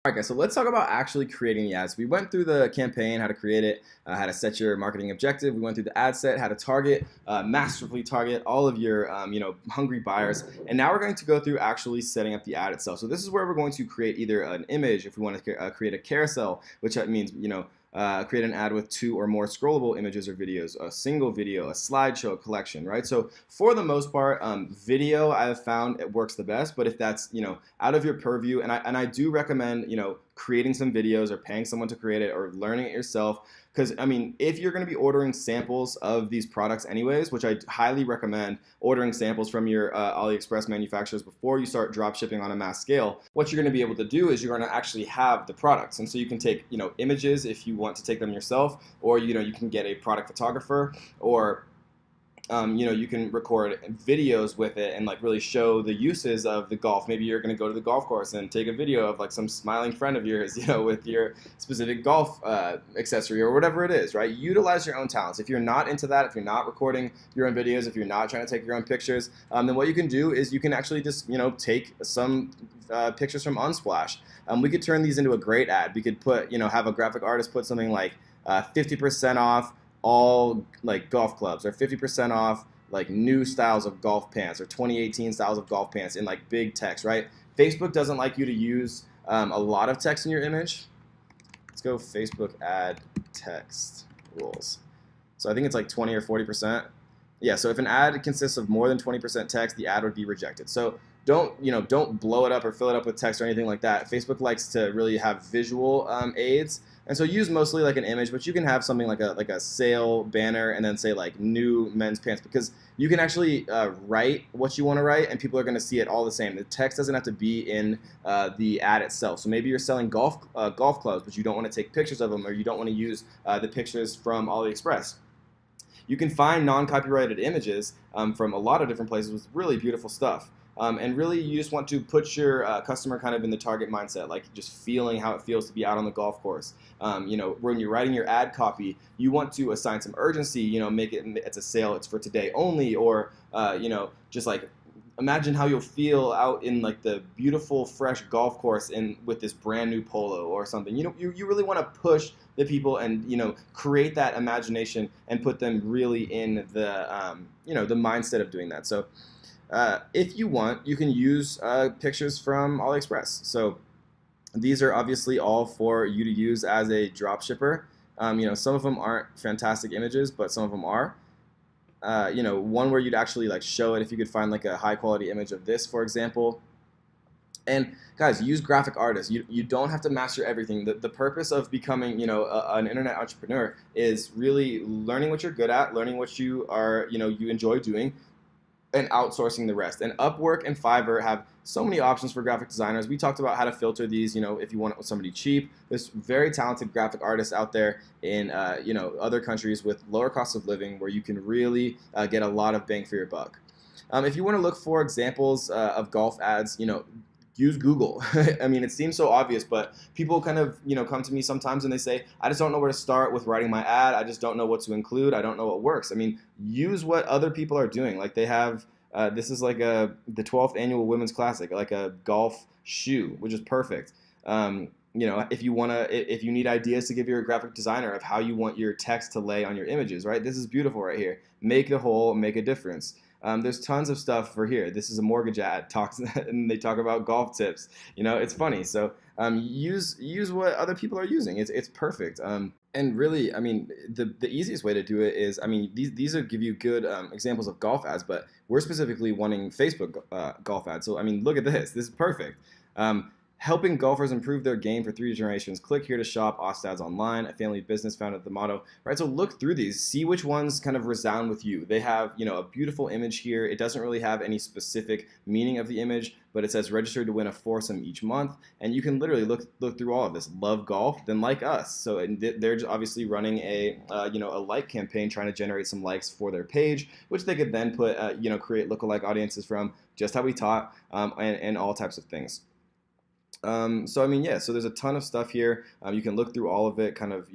All right, guys, so let's talk about actually creating the ads. We went through the campaign, how to create it, how to set your marketing objective. We went through the ad set, how to target, masterfully target all of your, hungry buyers. And now we're going to go through actually setting up the ad itself. So this is where we're going to create either an image, if we want to create a carousel, which means, create an ad with 2 or more scrollable images or videos, a single video, a slideshow, a collection, right? So for the most part, video I have found it works the best. But if that's out of your purview, and I do recommend creating some videos or paying someone to create it or learning it yourself. Because, if you're going to be ordering samples of these products anyways, which I highly recommend ordering samples from your AliExpress manufacturers before you start drop shipping on a mass scale, what you're going to be able to do is you're going to actually have the products. And so you can take, images if you want to take them yourself, or, you can get a product photographer, or you can record videos with it and really show the uses of the golf. Maybe you're going to go to the golf course and take a video of some smiling friend of yours, with your specific golf accessory or whatever it is, right? Utilize your own talents. If you're not into that, if you're not recording your own videos, if you're not trying to take your own pictures, then what you can do is you can actually just, take some pictures from Unsplash. We could turn these into a great ad. We could put, have a graphic artist put something like 50% off all golf clubs, or 50% off new styles of golf pants, or 2018 styles of golf pants in big text, right? Facebook doesn't like you to use a lot of text in your image. Let's go Facebook ad text rules. So I think it's 20 or 40%. Yeah, so if an ad consists of more than 20% text, the ad would be rejected. So don't blow it up or fill it up with text or anything like that. Facebook likes to really have visual aids. And so use mostly an image, but you can have something like a sale banner and then say new men's pants, because you can actually write what you want to write and people are going to see it all the same. The text doesn't have to be in the ad itself. So maybe you're selling golf clubs, but you don't want to take pictures of them, or you don't want to use the pictures from AliExpress. You can find non-copyrighted images from a lot of different places with really beautiful stuff. And really, you just want to put your customer kind of in the target mindset, just feeling how it feels to be out on the golf course. When you're writing your ad copy, you want to assign some urgency. Make it's a sale, it's for today only, or just imagine how you'll feel out in the beautiful, fresh golf course with this brand new polo or something. You really want to push the people and create that imagination and put them really in the the mindset of doing that. So. If you want, you can use pictures from AliExpress. So these are obviously all for you to use as a drop shipper. Some of them aren't fantastic images, but some of them are. One where you'd actually show it, if you could find a high quality image of this, for example. And guys, use graphic artists. You don't have to master everything. The purpose of becoming an internet entrepreneur is really learning what you're good at, learning what you are you enjoy doing, and outsourcing the rest. And Upwork and Fiverr have so many options for graphic designers. We talked about how to filter these, if you want it with somebody cheap. There's very talented graphic artists out there in, other countries with lower cost of living where you can really get a lot of bang for your buck. If you want to look for examples of golf ads, use Google. It seems so obvious, but people kind of, come to me sometimes and they say, I just don't know where to start with writing my ad. I just don't know what to include. I don't know what works. Use what other people are doing. They have, this is the 12th annual Women's Classic, a golf shoe, which is perfect. If you need ideas to give your graphic designer of how you want your text to lay on your images, right? This is beautiful right here. Make the whole, make a difference. There's tons of stuff for here. This is a mortgage ad, and they talk about golf tips. It's funny. So use what other people are using. It's perfect. And really, the easiest way to do it is, these will give you good examples of golf ads, but we're specifically wanting Facebook golf ads. So look at this. This is perfect. Helping golfers improve their game for 3 generations. Click here to shop Ostads Online, a family business founded at the motto. Right, so look through these, see which ones kind of resound with you. They have, a beautiful image here. It doesn't really have any specific meaning of the image, but it says register to win a foursome each month, and you can literally look through all of this. Love golf, then like us. So they're obviously running a a like campaign, trying to generate some likes for their page, which they could then put create lookalike audiences from, just how we taught, and all types of things. So I mean, yeah. So there's a ton of stuff here. You can look through all of it. Kind of,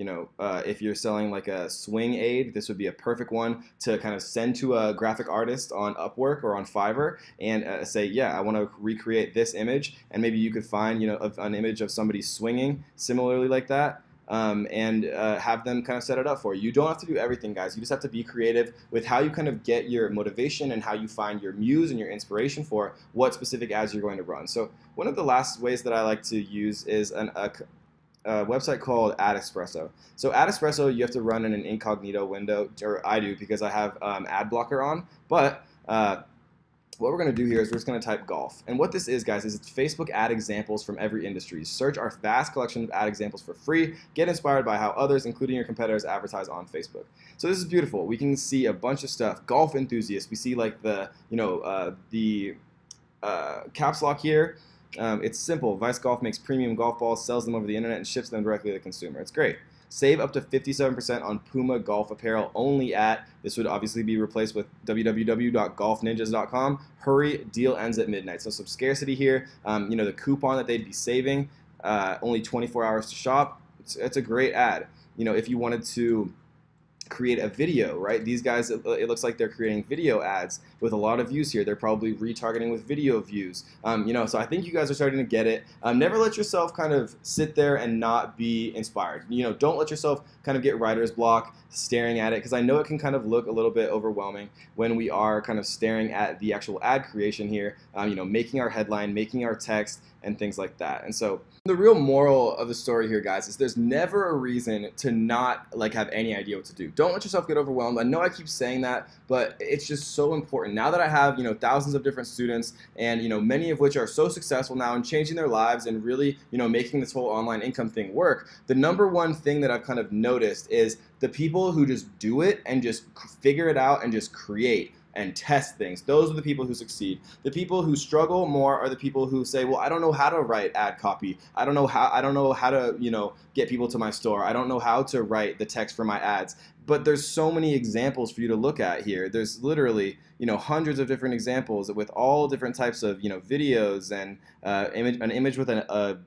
if you're selling like a swing aid, this would be a perfect one to kind of send to a graphic artist on Upwork or on Fiverr and say, yeah, I want to recreate this image, and maybe you could find, an image of somebody swinging similarly like that. And have them kind of set it up for you. You don't have to do everything, guys. You just have to be creative with how you kind of get your motivation and how you find your muse and your inspiration for what specific ads you're going to run. So one of the last ways that I like to use is a website called AdEspresso. So AdEspresso, you have to run in an incognito window, or I do because I have ad blocker on, but what we're going to do here is we're just going to type golf. And what this is, guys, is it's Facebook ad examples from every industry. Search our vast collection of ad examples for free. Get inspired by how others, including your competitors, advertise on Facebook. So this is beautiful. We can see a bunch of stuff. Golf enthusiasts. We see like the caps lock here. It's simple. Vice Golf makes premium golf balls, sells them over the internet, and ships them directly to the consumer. It's great. Save up to 57% on Puma golf apparel only at, this would obviously be replaced with www.golfninjas.com. Hurry, deal ends at midnight. So some scarcity here. The coupon that they'd be saving, only 24 hours to shop. It's a great ad. If you wanted to create a video, right? These guys, it looks like they're creating video ads with a lot of views here. They're probably retargeting with video views. So I think you guys are starting to get it. Never let yourself kind of sit there and not be inspired. Don't let yourself kind of get writer's block staring at it, because I know it can kind of look a little bit overwhelming when we are kind of staring at the actual ad creation here, making our headline, making our text, and things like that. And so the real moral of the story here, guys, is there's never a reason to not have any idea what to do. Don't let yourself get overwhelmed. I know I keep saying that, but it's just so important. Now that I have, thousands of different students, and, many of which are so successful now and changing their lives and really, making this whole online income thing work, the number one thing that I've kind of noticed is the people who just do it and just figure it out and just create and test things. Those are the people who succeed. The people who struggle more are the people who say, well, I don't know how to write ad copy. I don't know how to, get people to my store. I don't know how to write the text for my ads. But there's so many examples for you to look at here. There's literally, hundreds of different examples with all different types of, videos and an image with a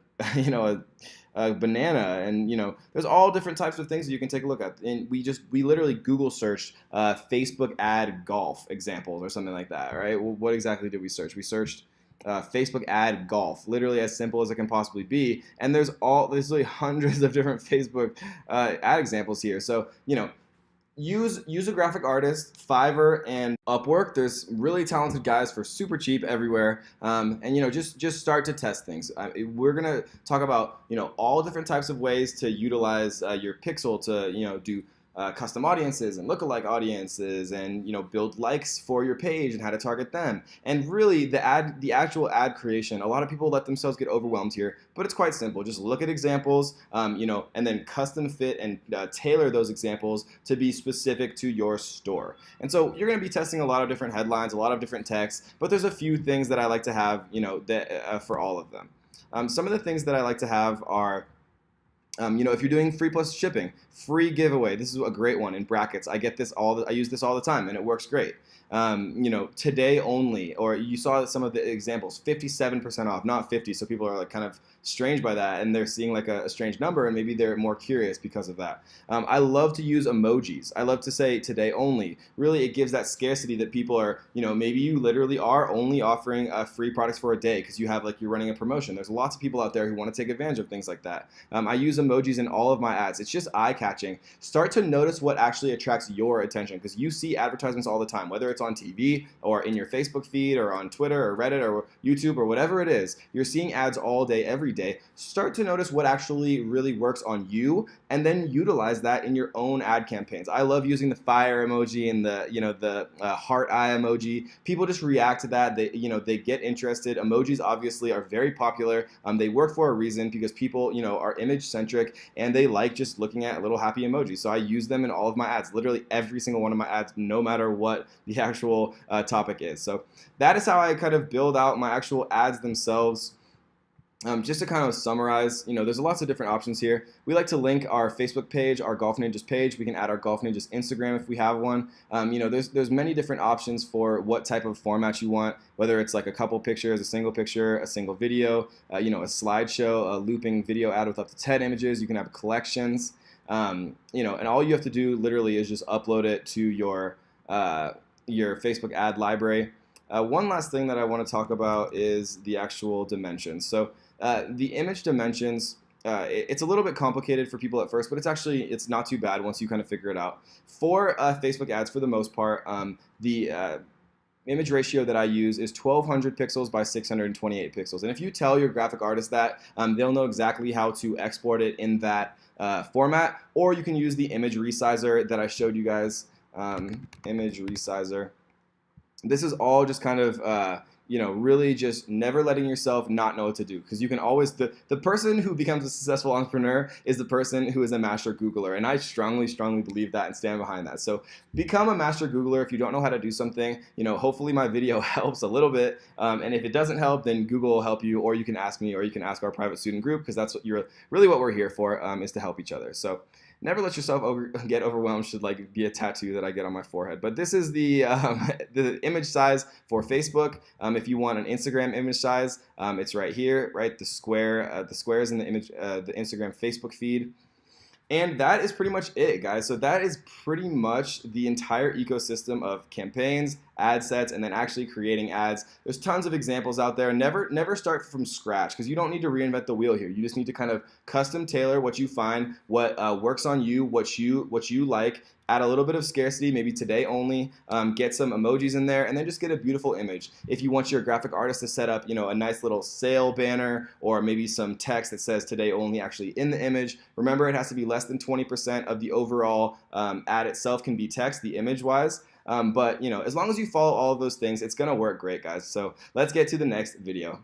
banana, and there's all different types of things that you can take a look at. And we literally Google searched Facebook ad golf examples or something like that, right? Well, what exactly did we search? We searched Facebook ad golf, literally as simple as it can possibly be. And there's literally hundreds of different Facebook ad examples here. So use a graphic artist. Fiverr and Upwork, there's really talented guys for super cheap everywhere, and just start to test things. We're gonna talk about all different types of ways to utilize your pixel to do custom audiences and lookalike audiences, and build likes for your page and how to target them. And really the actual ad creation, a lot of people let themselves get overwhelmed here, but it's quite simple. Just look at examples, and then custom fit and tailor those examples to be specific to your store. And so you're going to be testing a lot of different headlines, a lot of different texts, but there's a few things that I like to have, for all of them. Some of the things that I like to have are, if you're doing free plus shipping, free giveaway. This is a great one in brackets. I use this all the time, and it works great. Today only, or you saw some of the examples, 57% off, not 50. So people are kind of strange by that, and they're seeing a strange number, and maybe they're more curious because of that. I love to use emojis. I love to say today only. Really, it gives that scarcity that people are, maybe you literally are only offering free products for a day because you have you're running a promotion. There's lots of people out there who want to take advantage of things like that. I use emojis in all of my ads. It's just eye-catching. Start to notice what actually attracts your attention, because you see advertisements all the time, whether it's on TV or in your Facebook feed or on Twitter or Reddit or YouTube or whatever it is. You're seeing ads all day, every day. Start to notice what actually really works on you, and then utilize that in your own ad campaigns. I love using the fire emoji and the heart eye emoji. People just react to that. They get interested. Emojis obviously are very popular. They work for a reason, because people are image centric and they like just looking at little happy emojis. So I use them in all of my ads, literally every single one of my ads, no matter what the actual topic is. So that is how I kind of build out my actual ads themselves. Just to kind of summarize, there's lots of different options here. We like to link our Facebook page, our Golf Ninjas page. We can add our Golf Ninjas Instagram if we have one. There's many different options for what type of format you want, whether it's like a couple pictures, a single video, a slideshow, a looping video ad with up to 10 images. You can have collections, and all you have to do literally is just upload it to your Facebook ad library. One last thing that I want to talk about is the actual dimensions. So the image dimensions, it's a little bit complicated for people at first, but it's not too bad once you kind of figure it out. For Facebook ads, for the most part, the image ratio that I use is 1200 pixels by 628 pixels. And if you tell your graphic artist that, they'll know exactly how to export it in that format, or you can use the image resizer that I showed you guys. Image resizer. This is all just kind of, really just never letting yourself not know what to do, because you can always, the person who becomes a successful entrepreneur is the person who is a master Googler, and I strongly believe that and stand behind that. So become a master Googler. If you don't know how to do something, hopefully my video helps a little bit, and if it doesn't help, then Google will help you, or you can ask me, or you can ask our private student group, because that's what we're here for, is to help each other. So never let yourself get overwhelmed should be a tattoo that I get on my forehead. But this is the image size for Facebook. If you want an Instagram image size, it's right here, right? The squares in the image, the Instagram Facebook feed. And that is pretty much it, guys. So that is pretty much the entire ecosystem of campaigns, ad sets, and then actually creating ads. There's tons of examples out there. Never start from scratch, because you don't need to reinvent the wheel here. You just need to kind of custom tailor what you find, what works on you, what you like. Add a little bit of scarcity, maybe today only, get some emojis in there, and then just get a beautiful image. If you want your graphic artist to set up, a nice little sale banner, or maybe some text that says today only actually in the image, remember it has to be less than 20% of the overall ad itself can be text, the image-wise. But as long as you follow all of those things, it's gonna work great, guys. So let's get to the next video.